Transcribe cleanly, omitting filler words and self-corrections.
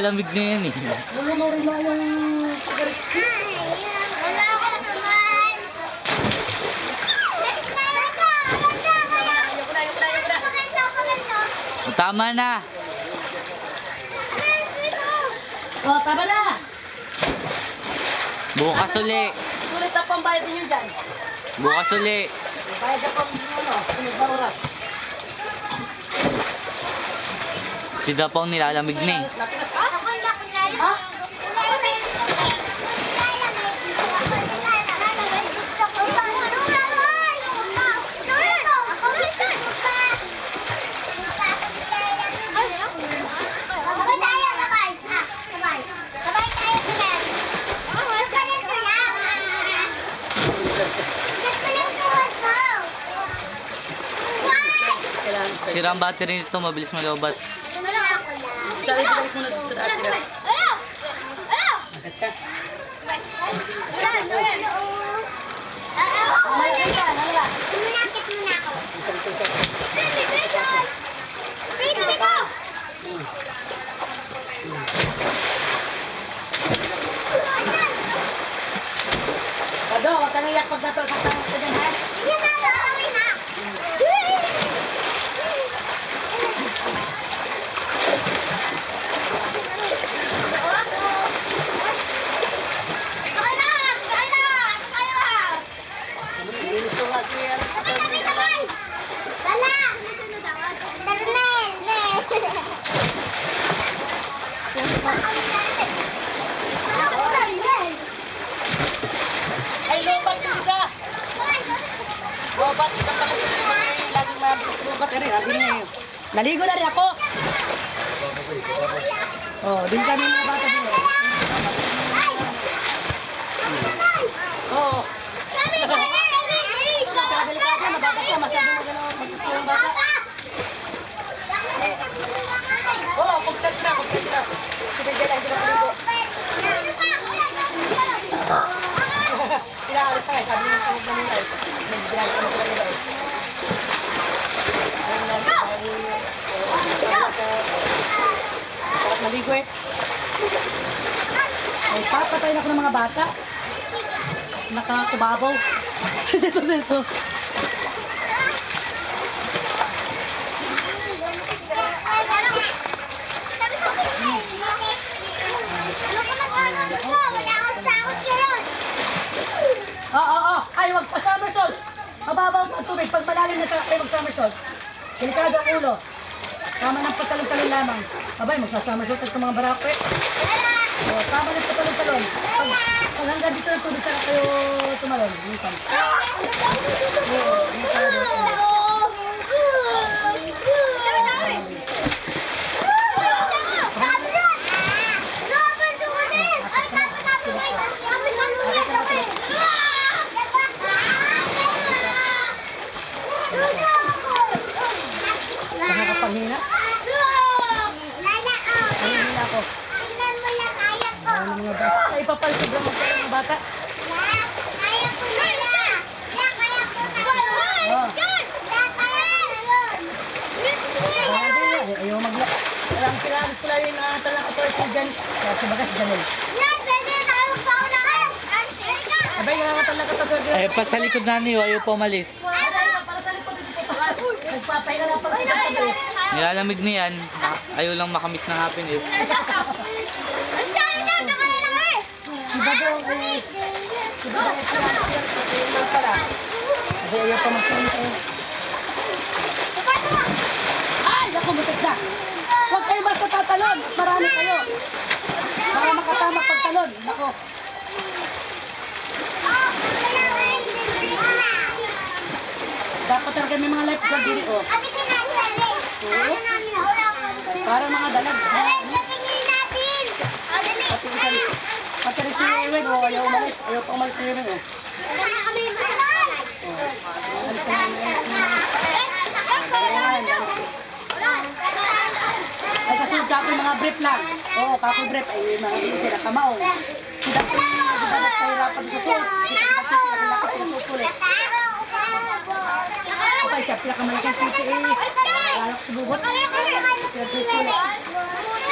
Lamig na yan eh. Lulunurin mo yung pagarit. Tama na. Oh, tama na. Bukas uli. Sulit na pambayad niyo dyan. Bukas uli. Bayad na pang na oras. Si Dapong nilalamig na eh. Ha? Sira ang battery nito, mabilis malobat. Sorry, balik muna sa dati. Agad ka. Ado, huwag kang iyak pag nato. Sasama ka dyan, ha? Gusto nga siya. Ay, lobat yung isa. Lobat, ito pala laging mabilis lobat ka rin. Andin ngayon. Naligo na rin ako. Oh, din kami mga bata din. Oo. Tsaka delikado, nabatas na. Masyado mag-gusto yung bata. Oo, pagkat na. Si Bigel lang, hindi na paligo. Pinaalis na nga, sabi niya sa mga nilay. Ginagawa na sila nila. Masarap maligo eh. Ay, papatayin ako ng mga bata. Nakakubabaw. Ito. Oo. Ay, wag pa somersault. Mababaw ang tubig. Pag malalim na ay wag somersault. Delikado ang ulo. Tama ng patalon-talon lamang. Abay, magsasomersault at mga barakwe. O, tama ng patalon-talon. Pag hanggang dito ng tubig, saka kayo tumalon. Minsan. Nakakapanghina. Panghina ako. Ay, papalsig lang ang mga bata. Ayaw maglak. Ang pinagos ko lang yung talang ito ay si Jan. Sa bagas, Janel. Abay, yung talang ito sa Jan. Eh, pa sa likod na niyo, ayaw po umalis. Nagpapahinga lang pala sa Jan. Nilalamig na yan. Ayaw lang makamis ng happiness. Diba daw eh. Diba daw eh. Diba pala. Abay, ayaw pa magsalit eh. Ay, ako mutik na. Huwag kayo basta tatalon. Marami kayo. Para makatama pagtalon. Nako. Dapat talaga may mga lifeguard dito. Oh. Para mga dalag. Pati rin si Ewen. Oh, ayaw umalis. Ayaw pa umalis si Ewen. Oh. Alis na namin. Ay, kasunod ka ako yung mga brief lang. Oo, kakoy brief. Ay, mga hindi sila kamao. Hindi ako yung nagdadat kahirapan sa suot. Hindi ako yung nagdadat sa suot ulit. pinakamalaking PTA. Alak sa bubot. Kaya gusto